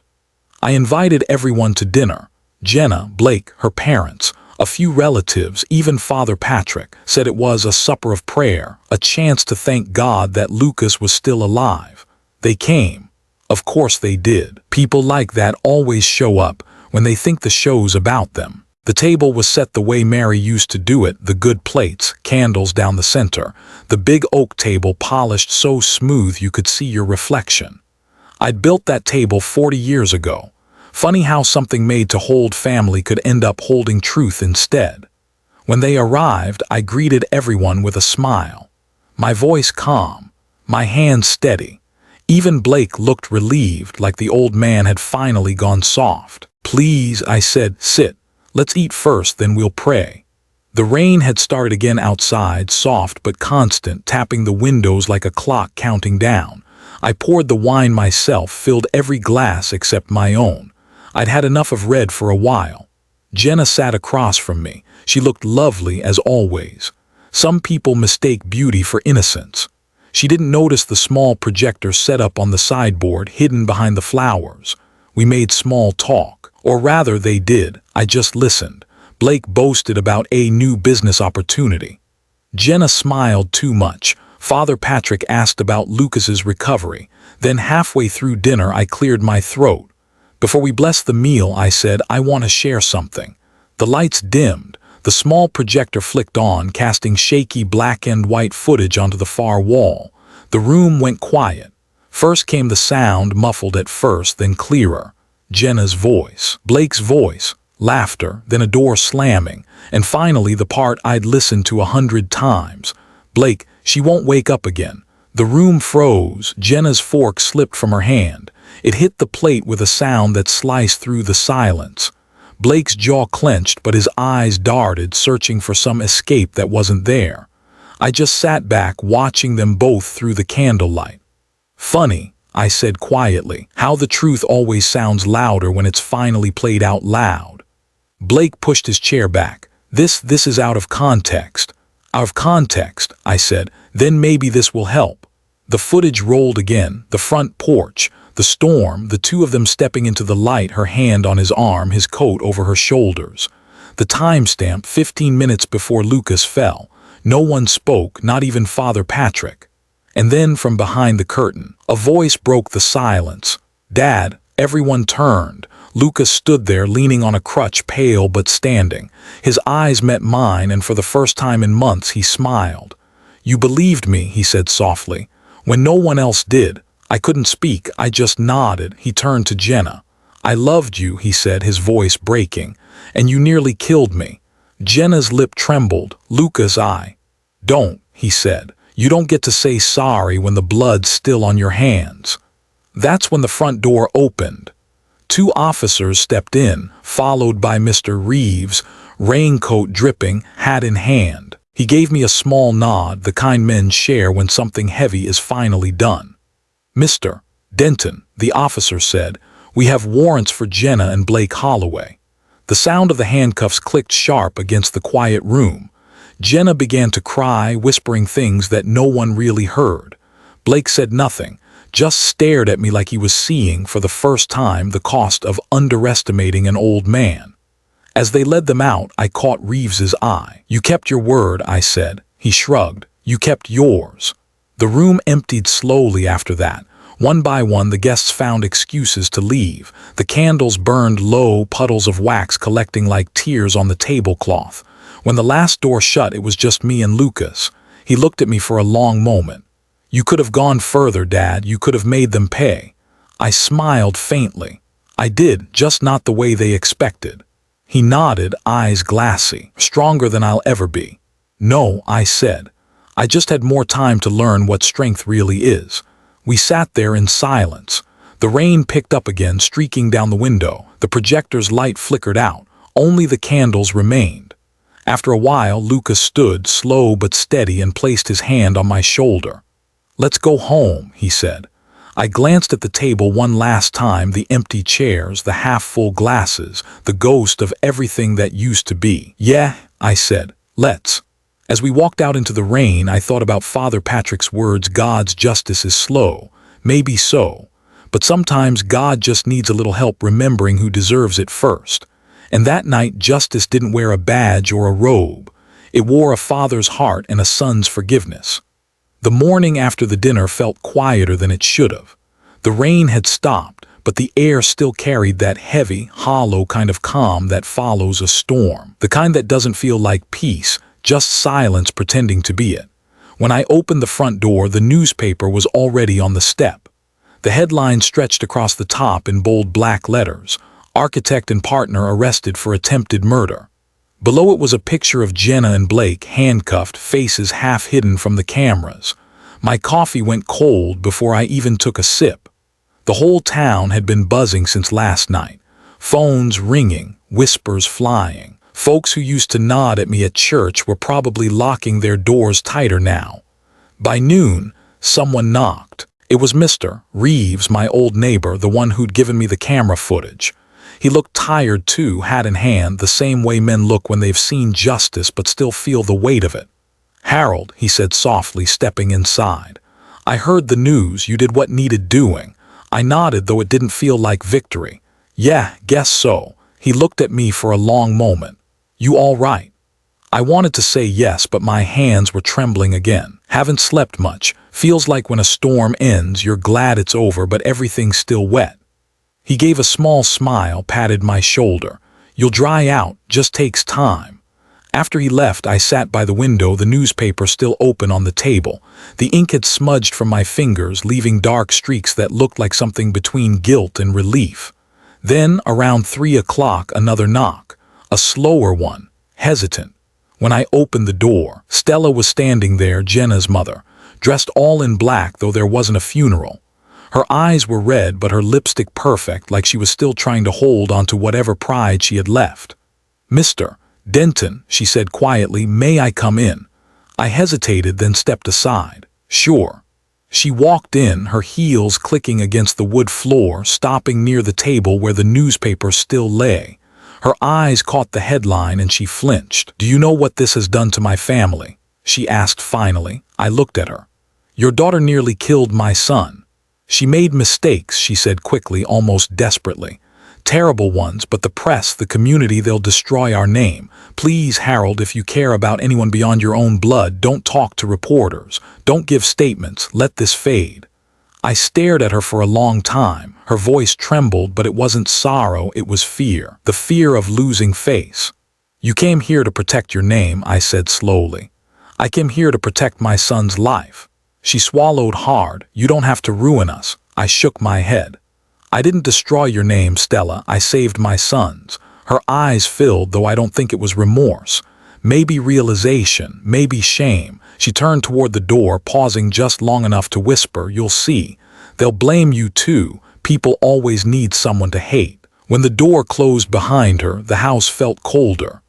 I invited everyone to dinner. Jenna, Blake, her parents, a few relatives, even Father Patrick, said it was a supper of prayer, a chance to thank God that Lucas was still alive. They came. Of course they did. People like that always show up when they think the show's about them. The table was set the way Mary used to do it, the good plates, candles down the center, the big oak table polished so smooth you could see your reflection. I'd built that table 40 years ago. Funny how something made to hold family could end up holding truth instead. When they arrived, I greeted everyone with a smile. My voice calm, my hands steady. Even Blake looked relieved, like the old man had finally gone soft. "Please," I said, "sit. Let's eat first, then we'll pray." The rain had started again outside, soft but constant, tapping the windows like a clock counting down. I poured the wine myself, filled every glass except my own. I'd had enough of red for a while. Jenna sat across from me. She looked lovely as always. Some people mistake beauty for innocence. She didn't notice the small projector set up on the sideboard, hidden behind the flowers. We made small talk. Or rather, they did. I just listened. Blake boasted about a new business opportunity. Jenna smiled too much. Father Patrick asked about Lucas's recovery. Then halfway through dinner, I cleared my throat. Before we blessed the meal, I said, "I want to share something." The lights dimmed. The small projector flicked on, casting shaky black and white footage onto the far wall. The room went quiet. First came the sound, muffled at first, then clearer. Jenna's voice, Blake's voice, laughter, then a door slamming, and finally the part I'd listened to 100 times. "Blake, she won't wake up again." The room froze. Jenna's fork slipped from her hand. It hit the plate with a sound that sliced through the silence. Blake's jaw clenched, but his eyes darted, searching for some escape that wasn't there. I just sat back, watching them both through the candlelight. "Funny," I said quietly, "how the truth always sounds louder when it's finally played out loud." Blake pushed his chair back. This is out of context." "Out of context," I said. "Then maybe this will help." The footage rolled again, the front porch, the storm, the two of them stepping into the light, her hand on his arm, his coat over her shoulders. The timestamp, 15 minutes before Lucas fell. No one spoke, not even Father Patrick. And then from behind the curtain, a voice broke the silence. "Dad." Everyone turned. Lucas stood there, leaning on a crutch, pale but standing. His eyes met mine, and for the first time in months he smiled. "You believed me," he said softly, "when no one else did." I couldn't speak, I just nodded. He turned to Jenna. "I loved you," he said, his voice breaking, "and you nearly killed me." Jenna's lip trembled. "Lucas, don't," he said. "You don't get to say sorry when the blood's still on your hands." That's when the front door opened. 2 officers stepped in, followed by Mr. Reeves, raincoat dripping, hat in hand. He gave me a small nod, the kind men share when something heavy is finally done. "Mr. Denton," the officer said, "we have warrants for Jenna and Blake Holloway." The sound of the handcuffs clicked sharp against the quiet room. Jenna began to cry, whispering things that no one really heard. Blake said nothing, just stared at me like he was seeing, for the first time, the cost of underestimating an old man. As they led them out, I caught Reeves's eye. "You kept your word," I said. He shrugged. "You kept yours." The room emptied slowly after that. One by one, the guests found excuses to leave. The candles burned low, puddles of wax collecting like tears on the tablecloth. When the last door shut, it was just me and Lucas. He looked at me for a long moment. "You could have gone further, Dad. You could have made them pay." I smiled faintly. "I did, just not the way they expected." He nodded, eyes glassy. "Stronger than I'll ever be." "No," I said. I just had more time to learn what strength really is. We sat there in silence. The rain picked up again, streaking down the window. The projector's light flickered out. Only the candles remained. After a while, Lucas stood, slow but steady, and placed his hand on my shoulder. "Let's go home," he said. I glanced at the table one last time, the empty chairs, the half-full glasses, the ghost of everything that used to be. "Yeah," I said, "let's." As we walked out into the rain, I thought about Father Patrick's words, "God's justice is slow." Maybe so, but sometimes God just needs a little help remembering who deserves it first. And that night, justice didn't wear a badge or a robe. It wore a father's heart and a son's forgiveness. The morning after the dinner felt quieter than it should have. The rain had stopped, but the air still carried that heavy, hollow kind of calm that follows a storm. The kind that doesn't feel like peace, just silence pretending to be it. When I opened the front door, the newspaper was already on the step. The headline stretched across the top in bold black letters: "Architect and partner arrested for attempted murder." Below it was a picture of Jenna and Blake handcuffed, faces half hidden from the cameras. My coffee went cold before I even took a sip. The whole town had been buzzing since last night. Phones ringing, whispers flying. Folks who used to nod at me at church were probably locking their doors tighter now. By noon, someone knocked. It was Mr. Reeves, my old neighbor, the one who'd given me the camera footage. He looked tired too, hat in hand, the same way men look when they've seen justice but still feel the weight of it. "Harold," he said softly, stepping inside. "I heard the news. You did what needed doing." I nodded, though it didn't feel like victory. "Yeah, guess so." He looked at me for a long moment. "You all right?" I wanted to say yes, but my hands were trembling again. Haven't slept much. Feels like when a storm ends, you're glad it's over, but everything's still wet. He gave a small smile, patted my shoulder. "You'll dry out, just takes time." After he left, I sat by the window, the newspaper still open on the table. The ink had smudged from my fingers, leaving dark streaks that looked like something between guilt and relief. Then, around 3 o'clock, another knock. A slower one, hesitant. When I opened the door, Stella was standing there, Jenna's mother, dressed all in black, though there wasn't a funeral. Her eyes were red, but her lipstick perfect, like she was still trying to hold on to whatever pride she had left. "Mr. Denton," she said quietly, "may I come in?" I hesitated, then stepped aside. "Sure." She walked in, her heels clicking against the wood floor, stopping near the table where the newspaper still lay. Her eyes caught the headline and she flinched. "Do you know what this has done to my family?" she asked finally. I looked at her. "Your daughter nearly killed my son." "She made mistakes," she said quickly, almost desperately. "Terrible ones, but the press, the community, they'll destroy our name. Please, Harold, if you care about anyone beyond your own blood, don't talk to reporters. Don't give statements. Let this fade." I stared at her for a long time. Her voice trembled, but it wasn't sorrow, it was fear. The fear of losing face. "You came here to protect your name," I said slowly. "I came here to protect my son's life." She swallowed hard. "You don't have to ruin us." I shook my head. "I didn't destroy your name, Stella. I saved my son's." Her eyes filled, though I don't think it was remorse. Maybe realization, maybe shame. She turned toward the door, pausing just long enough to whisper, "You'll see. They'll blame you too. People always need someone to hate." When the door closed behind her, the house felt colder.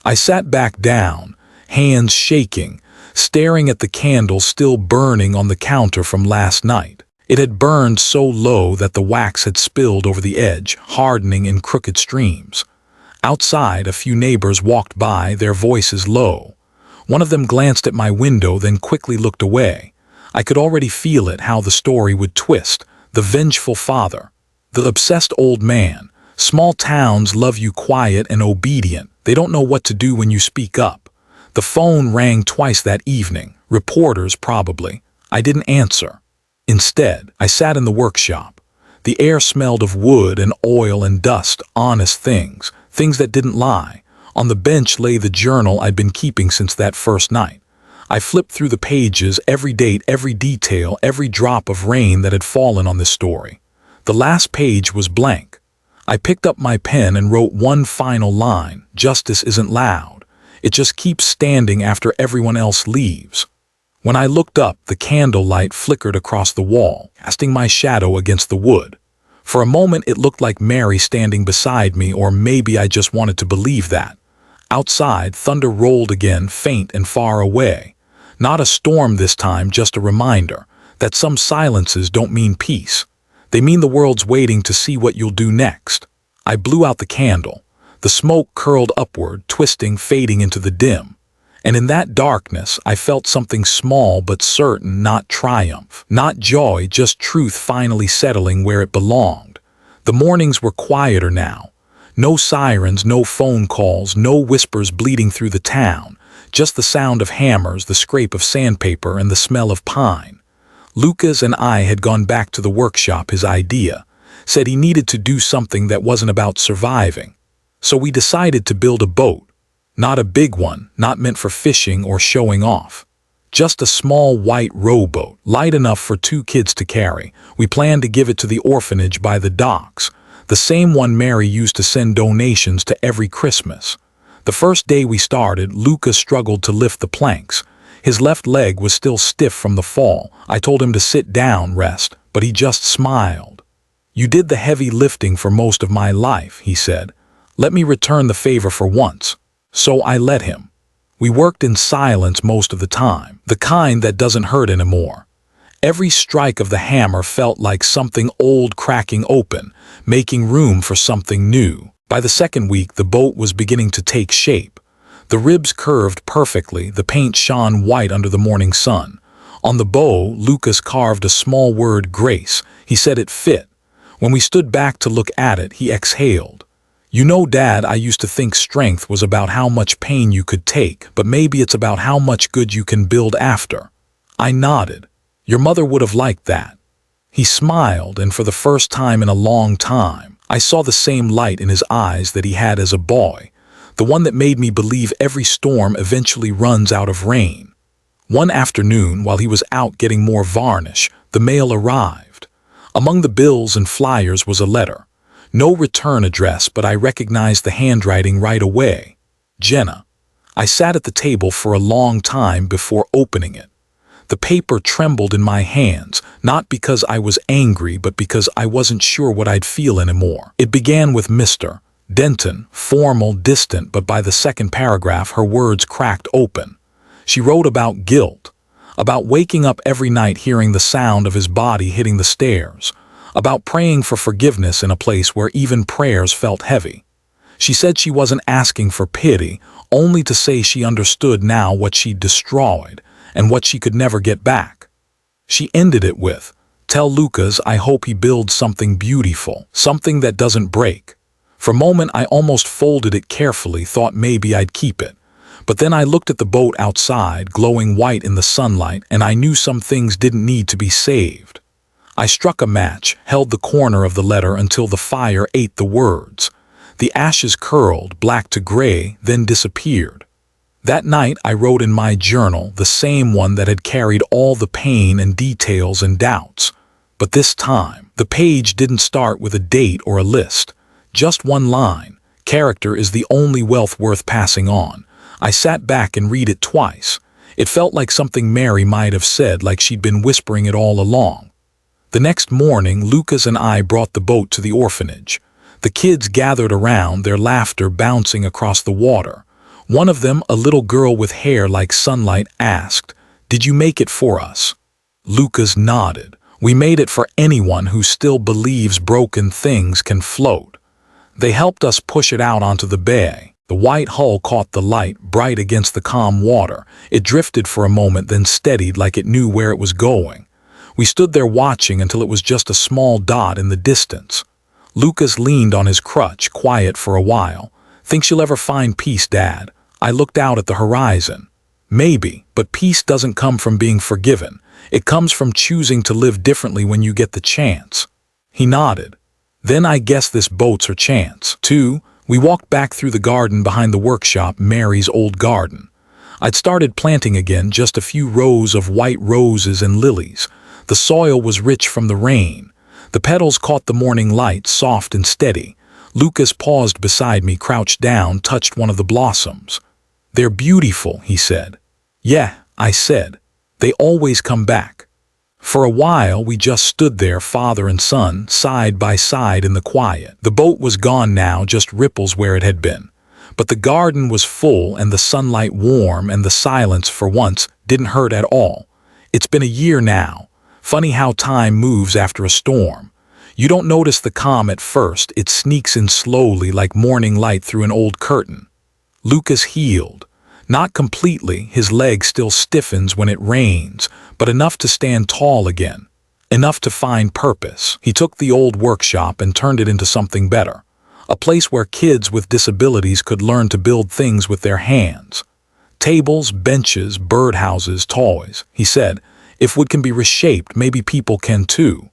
I sat back down, hands shaking, staring at the candle still burning on the counter from last night. It had burned so low that the wax had spilled over the edge, hardening in crooked streams. Outside, a few neighbors walked by, their voices low. One of them glanced at my window, then quickly looked away. I could already feel it, how the story would twist. The vengeful father, the obsessed old man. Small towns love you quiet and obedient. They don't know what to do when you speak up. The phone rang twice that evening. Reporters, probably. I didn't answer. Instead, I sat in the workshop. The air smelled of wood and oil and dust, honest things, things that didn't lie. On the bench lay the journal I'd been keeping since that first night. I flipped through the pages, every date, every detail, every drop of rain that had fallen on this story. The last page was blank. I picked up my pen and wrote one final line: "Justice isn't loud. It just keeps standing after everyone else leaves." When I looked up, the candlelight flickered across the wall, casting my shadow against the wood. For a moment it looked like Mary standing beside me, or maybe I just wanted to believe that. Outside, thunder rolled again, faint and far away. Not a storm this time, just a reminder that some silences don't mean peace. They mean the world's waiting to see what you'll do next. I blew out the candle. The smoke curled upward, twisting, fading into the dim. And in that darkness, I felt something small but certain, not triumph, not joy, just truth finally settling where it belonged. The mornings were quieter now. No sirens, no phone calls, no whispers bleeding through the town. Just the sound of hammers, the scrape of sandpaper, and the smell of pine. Lucas and I had gone back to the workshop, his idea. Said he needed to do something that wasn't about surviving. So we decided to build a boat. Not a big one, not meant for fishing or showing off. Just a small white rowboat, light enough for 2 kids to carry. We planned to give it to the orphanage by the docks, the same one Mary used to send donations to every Christmas. The first day we started, Lucas struggled to lift the planks. His left leg was still stiff from the fall. I told him to sit down, rest, but he just smiled. "You did the heavy lifting for most of my life," he said. "Let me return the favor for once." So I let him. We worked in silence most of the time, the kind that doesn't hurt anymore. Every strike of the hammer felt like something old cracking open, making room for something new. By the second week, the boat was beginning to take shape. The ribs curved perfectly, the paint shone white under the morning sun. On the bow, Lucas carved a small word, grace. He said it fit. When we stood back to look at it, he exhaled. "You know, Dad, I used to think strength was about how much pain you could take, but maybe it's about how much good you can build after." I nodded. "Your mother would have liked that." He smiled, and for the first time in a long time, I saw the same light in his eyes that he had as a boy, the one that made me believe every storm eventually runs out of rain. One afternoon, while he was out getting more varnish, the mail arrived. Among the bills and flyers was a letter. No return address, but I recognized the handwriting right away. Jenna. I sat at the table for a long time before opening it. The paper trembled in my hands, not because I was angry, but because I wasn't sure what I'd feel anymore. It began with Mr. Denton, formal, distant, but by the second paragraph her words cracked open. She wrote about guilt, about waking up every night hearing the sound of his body hitting the stairs, about praying for forgiveness in a place where even prayers felt heavy. She said she wasn't asking for pity, only to say she understood now what she'd destroyed and what she could never get back. She ended it with, "Tell Lucas I hope he builds something beautiful, something that doesn't break." For a moment I almost folded it carefully, thought maybe I'd keep it. But then I looked at the boat outside, glowing white in the sunlight, and I knew some things didn't need to be saved. I struck a match, held the corner of the letter until the fire ate the words. The ashes curled, black to gray, then disappeared. That night I wrote in my journal, the same one that had carried all the pain and details and doubts. But this time, the page didn't start with a date or a list. Just one line, "Character is the only wealth worth passing on." I sat back and read it twice. It felt like something Mary might have said, like she'd been whispering it all along. The next morning, Lucas and I brought the boat to the orphanage. The kids gathered around, their laughter bouncing across the water. One of them, a little girl with hair like sunlight, asked, "Did you make it for us?" Lucas nodded. "We made it for anyone who still believes broken things can float." They helped us push it out onto the bay. The white hull caught the light, bright against the calm water. It drifted for a moment, then steadied like it knew where it was going. We stood there watching until it was just a small dot in the distance. Lucas leaned on his crutch, quiet for a while. "Think she'll ever find peace, Dad?" I looked out at the horizon. "Maybe, but peace doesn't come from being forgiven. It comes from choosing to live differently when you get the chance." He nodded. "Then I guess this boat's her chance, too." We walked back through the garden behind the workshop, Mary's old garden. I'd started planting again, just a few rows of white roses and lilies. The soil was rich from the rain. The petals caught the morning light, soft and steady. Lucas paused beside me, crouched down, touched one of the blossoms. "They're beautiful," he said. "Yeah," I said. They always come back. For a while, we just stood there, father and son, side by side in the quiet. The boat was gone now, just ripples where it had been. But the garden was full and the sunlight warm, and the silence, for once, didn't hurt at all. It's been a year now. Funny how time moves after a storm. You don't notice the calm at first, it sneaks in slowly like morning light through an old curtain. Lucas healed. Not completely, his leg still stiffens when it rains, but enough to stand tall again. Enough to find purpose. He took the old workshop and turned it into something better. A place where kids with disabilities could learn to build things with their hands. Tables, benches, birdhouses, toys. He said, if wood can be reshaped, maybe people can too.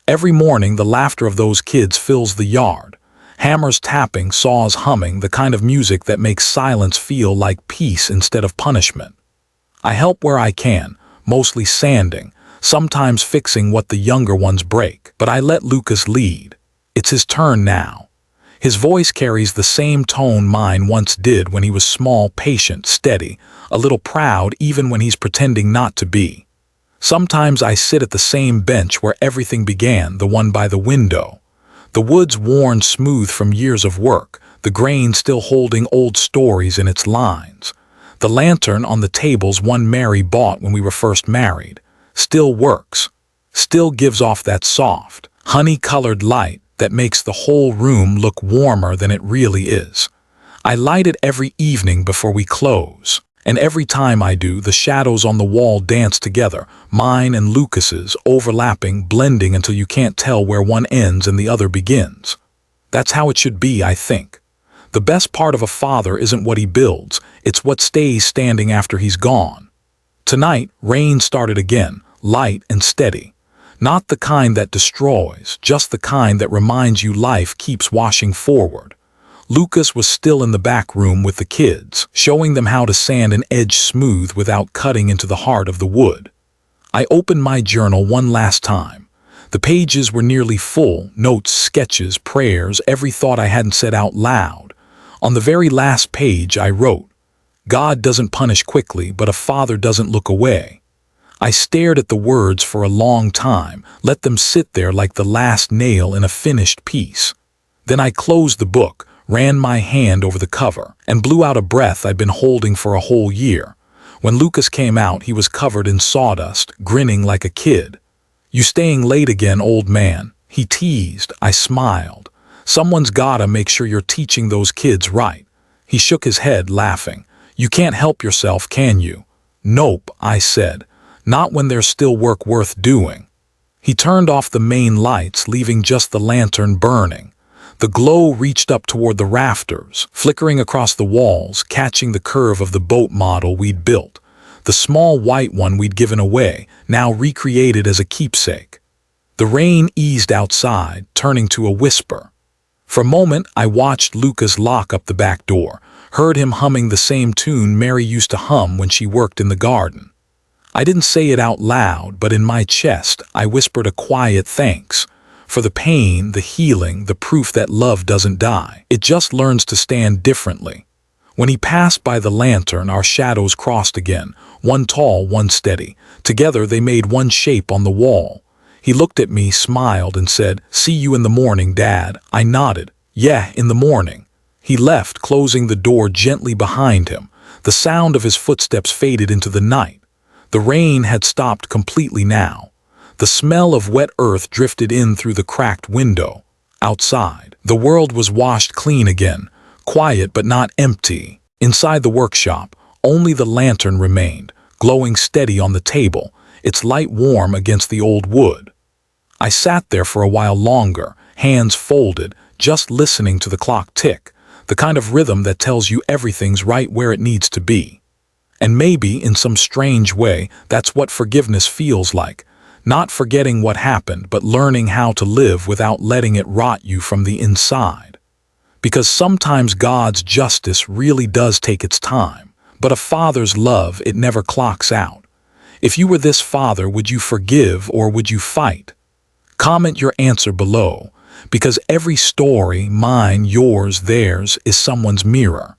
Every morning, the laughter of those kids fills the yard. Hammers tapping, saws humming, the kind of music that makes silence feel like peace instead of punishment. I help where I can, mostly sanding, sometimes fixing what the younger ones break. But I let Lucas lead. It's his turn now. His voice carries the same tone mine once did when he was small, patient, steady, a little proud even when he's pretending not to be. Sometimes I sit at the same bench where everything began, the one by the window. The wood's worn smooth from years of work, the grain still holding old stories in its lines. The lantern on the table's one Mary bought when we were first married. Still works. Still gives off that soft, honey-colored light that makes the whole room look warmer than it really is. I light it every evening before we close. And every time I do, the shadows on the wall dance together, mine and Lucas's, overlapping, blending until you can't tell where one ends and the other begins. That's how it should be, I think. The best part of a father isn't what he builds, it's what stays standing after he's gone. Tonight, rain started again, light and steady. Not the kind that destroys, just the kind that reminds you life keeps washing forward. Lucas was still in the back room with the kids, showing them how to sand an edge smooth without cutting into the heart of the wood. I opened my journal one last time. The pages were nearly full, notes, sketches, prayers, every thought I hadn't said out loud. On the very last page I wrote, God doesn't punish quickly, but a father doesn't look away. I stared at the words for a long time, let them sit there like the last nail in a finished piece. Then I closed the book, ran my hand over the cover, and blew out a breath I'd been holding for a whole year. When Lucas came out, he was covered in sawdust, grinning like a kid. You staying late again, old man? He teased. I smiled. Someone's gotta make sure you're teaching those kids right. He shook his head, laughing. You can't help yourself, can you? Nope, I said. Not when there's still work worth doing. He turned off the main lights, leaving just the lantern burning. The glow reached up toward the rafters, flickering across the walls, catching the curve of the boat model we'd built. The small white one we'd given away, now recreated as a keepsake. The rain eased outside, turning to a whisper. For a moment, I watched Lucas lock up the back door, heard him humming the same tune Mary used to hum when she worked in the garden. I didn't say it out loud, but in my chest, I whispered a quiet thanks. For the pain, the healing, the proof that love doesn't die. It just learns to stand differently. When he passed by the lantern, our shadows crossed again, one tall, one steady. Together they made one shape on the wall. He looked at me, smiled, and said, "See you in the morning, Dad." I nodded. "Yeah, in the morning." He left, closing the door gently behind him. The sound of his footsteps faded into the night. The rain had stopped completely now. The smell of wet earth drifted in through the cracked window. Outside, the world was washed clean again, quiet but not empty. Inside the workshop, only the lantern remained, glowing steady on the table, its light warm against the old wood. I sat there for a while longer, hands folded, just listening to the clock tick, the kind of rhythm that tells you everything's right where it needs to be. And maybe, in some strange way, that's what forgiveness feels like. Not forgetting what happened, but learning how to live without letting it rot you from the inside. Because sometimes God's justice really does take its time, but a father's love, it never clocks out. If you were this father, would you forgive or would you fight? Comment your answer below, because every story, mine, yours, theirs, is someone's mirror.